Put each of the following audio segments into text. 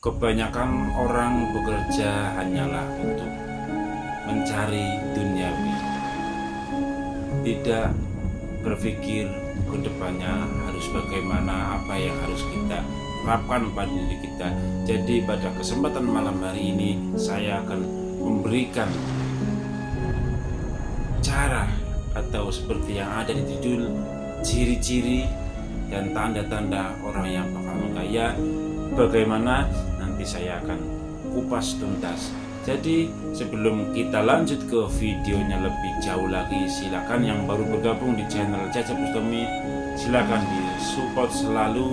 Kebanyakan orang bekerja hanyalah untuk mencari duniawi, tidak berpikir ke depannya harus bagaimana, apa yang harus kita terapkan pada diri kita. Jadi pada kesempatan malam hari ini saya akan memberikan cara atau seperti yang ada di judul, ciri-ciri dan tanda-tanda orang yang bakal kaya. Bagaimana nanti saya akan kupas tuntas. Jadi sebelum kita lanjut ke videonya lebih jauh lagi, silakan yang baru bergabung di channel Cecep Bustami, silakan di support selalu.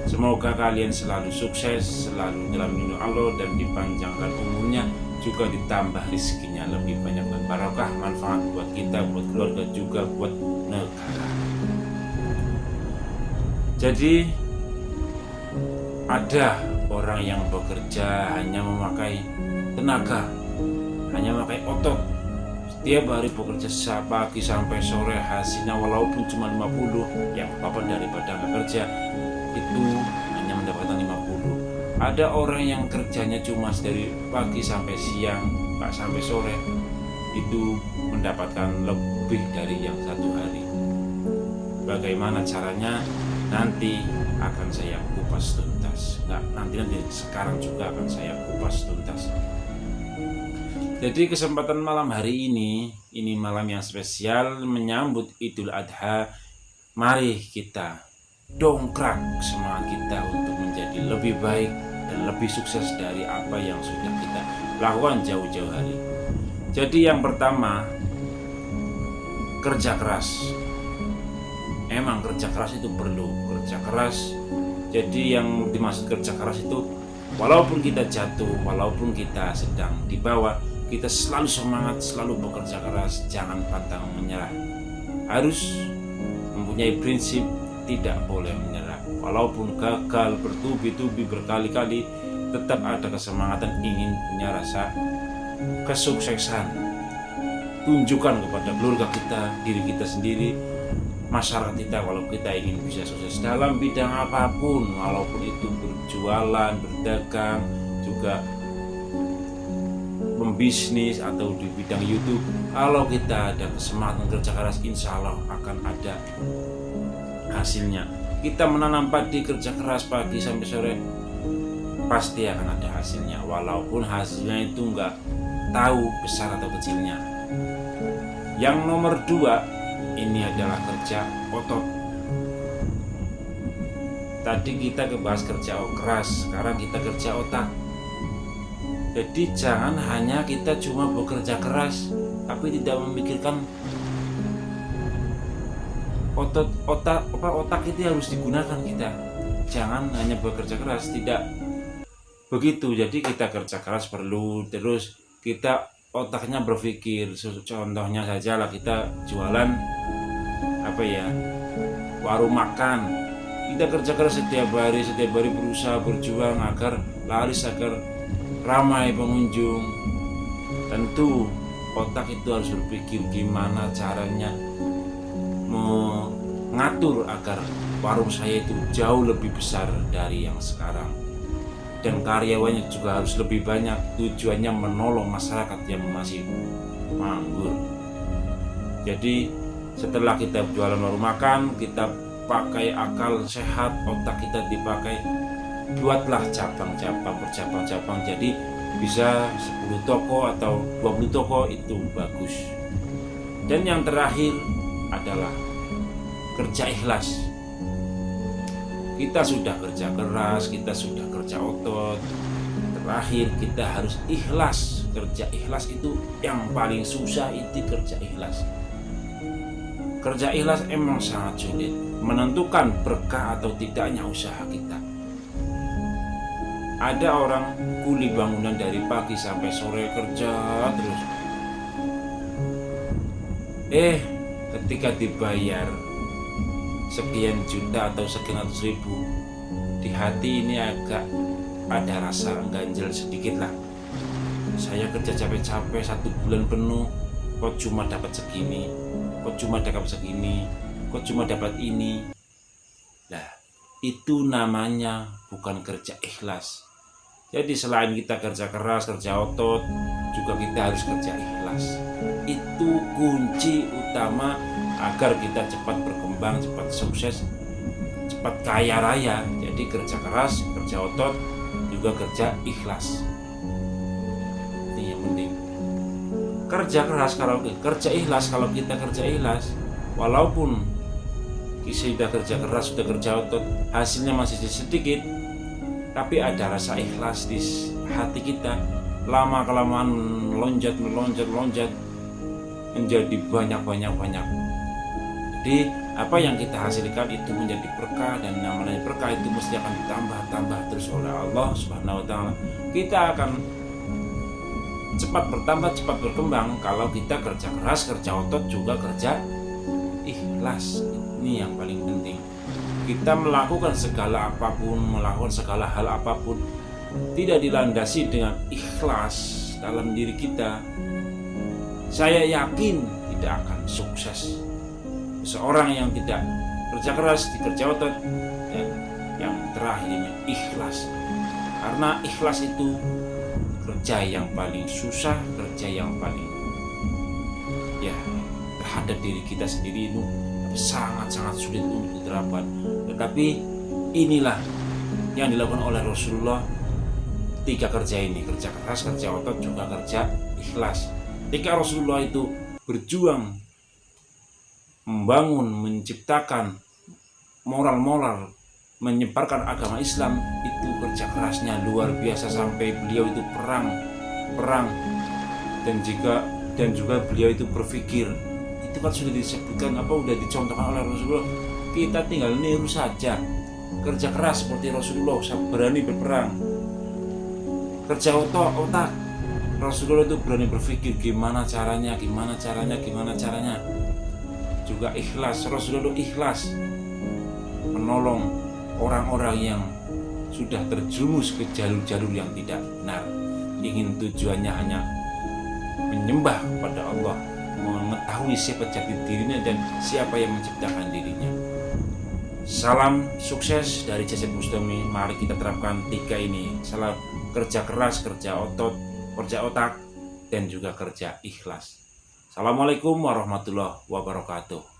Semoga kalian selalu sukses, selalu dalam lindungan Allah dan dipanjangkan umurnya, juga ditambah rezekinya lebih banyak dan barokah, manfaat buat kita, buat keluarga, juga buat negara. Jadi ada orang yang bekerja hanya memakai tenaga, hanya memakai otot. Setiap hari bekerja pagi sampai sore, hasilnya walaupun cuma 50, yang apa daripada nggak kerja, itu hanya mendapatkan 50. Ada orang yang kerjanya cuma dari pagi sampai siang, nggak sampai sore, itu mendapatkan lebih dari yang satu hari. Bagaimana caranya? Nanti akan saya kupas tuntas. Nanti sekarang juga akan saya kupas tuntas. Jadi kesempatan malam hari ini malam yang spesial menyambut Idul Adha. Mari kita dongkrak semangat kita untuk menjadi lebih baik dan lebih sukses dari apa yang sudah kita lakukan jauh-jauh hari. Jadi yang pertama, kerja keras. Emang kerja keras itu perlu, kerja keras. Jadi yang dimaksud kerja keras itu, walaupun kita jatuh, walaupun kita sedang di bawah, kita selalu semangat, selalu bekerja keras, jangan pantang menyerah. Harus mempunyai prinsip tidak boleh menyerah. Walaupun gagal bertubi-tubi berkali-kali, tetap ada kesemangatan ingin punya rasa kesuksesan. Tunjukkan kepada keluarga kita, diri kita sendiri, masyarakat kita, kalau kita ingin bisa sukses dalam bidang apapun, walaupun itu berjualan, berdagang, juga membisnis atau di bidang YouTube, kalau kita ada kesemangat kerja keras, insya Allah akan ada hasilnya. Kita menanam padi, kerja keras pagi sampai sore, pasti akan ada hasilnya, walaupun hasilnya itu nggak tahu besar atau kecilnya. Yang nomor 2, ini adalah kerja otot. Tadi kita bahas kerja keras, sekarang kita kerja otak. Jadi jangan hanya kita cuma bekerja keras tapi tidak memikirkan otak itu harus digunakan kita. Jangan hanya bekerja keras, tidak begitu. Jadi kita kerja keras perlu, terus kita otaknya berpikir. Contohnya saja lah, kita jualan warung makan. Kita kerja keras setiap hari berusaha berjuang agar laris, agar ramai pengunjung. Tentu otak itu harus berpikir gimana caranya mengatur agar warung saya itu jauh lebih besar dari yang sekarang, dan karyawannya juga harus lebih banyak. Tujuannya menolong masyarakat yang masih manggur. Jadi setelah kita jualan warung makan, kita pakai akal sehat, otak kita dipakai, buatlah cabang-cabang, bercabang-cabang, jadi bisa 10 toko atau 20 toko, itu bagus. Dan yang terakhir adalah kerja ikhlas. Kita sudah kerja keras, kita sudah kerja otot, terakhir kita harus ikhlas. Kerja ikhlas itu yang paling susah, itu kerja ikhlas. Kerja ikhlas emang sangat sulit menentukan berkah atau tidaknya usaha kita. Ada orang kuli bangunan dari pagi sampai sore kerja terus. Ketika dibayar sekian juta atau sekian ratus ribu, di hati ini agak ada rasa ganjel sedikit lah. Saya kerja capek-capek 1 bulan penuh, kok cuma dapat segini, kok cuma dapat ini. Nah, itu namanya bukan kerja ikhlas. Jadi selain kita kerja keras, kerja otot, juga kita harus kerja ikhlas. Itu kunci utama agar kita cepat berkembang, cepat sukses, cepat kaya raya. Jadi kerja keras, kerja otot, juga kerja ikhlas. Ini yang penting. Kerja keras kalau kerja ikhlas, kalau kita kerja ikhlas, walaupun kita sudah kerja keras, sudah kerja otot, hasilnya masih sedikit, tapi ada rasa ikhlas di hati kita. Lama kelamaan melonjat menjadi banyak. Jadi apa yang kita hasilkan itu menjadi berkah, dan namanya berkah itu mesti akan ditambah terus oleh Allah Subhanahu wa taala. Kita akan cepat bertambah, cepat berkembang kalau kita kerja keras, kerja otot, juga kerja ikhlas. Ini yang paling penting. Kita melakukan segala hal apapun tidak dilandasi dengan ikhlas dalam diri kita, saya yakin tidak akan sukses. Seorang yang tidak kerja keras, kerja otot, ya, yang terakhir ini ikhlas. Karena ikhlas itu kerja yang paling susah, kerja yang paling terhadap diri kita sendiri itu sangat-sangat sulit untuk diterapkan. Tetapi inilah yang dilakukan oleh Rasulullah. 3 kerja ini, kerja keras, kerja otot, juga kerja ikhlas. Ketika Rasulullah itu berjuang membangun, menciptakan moral, menyebarkan agama Islam, itu kerja kerasnya luar biasa, sampai beliau itu perang dan juga beliau itu berpikir. Itu kan sudah disebutkan, sudah dicontohkan oleh Rasulullah. Kita tinggal niru saja, kerja keras seperti Rasulullah, berani berperang. Kerja otak, Rasulullah itu berani berpikir gimana caranya. Juga ikhlas, Rasulullah ikhlas menolong orang-orang yang sudah terjerumus ke jalur-jalur yang tidak benar. Ingin tujuannya hanya menyembah kepada Allah, mengetahui siapa jati dirinya dan siapa yang menciptakan dirinya. Salam sukses dari Cecep Bustami. Mari kita terapkan 3 ini. Salam kerja keras, kerja otot, kerja otak, dan juga kerja ikhlas. Assalamualaikum warahmatullahi wabarakatuh.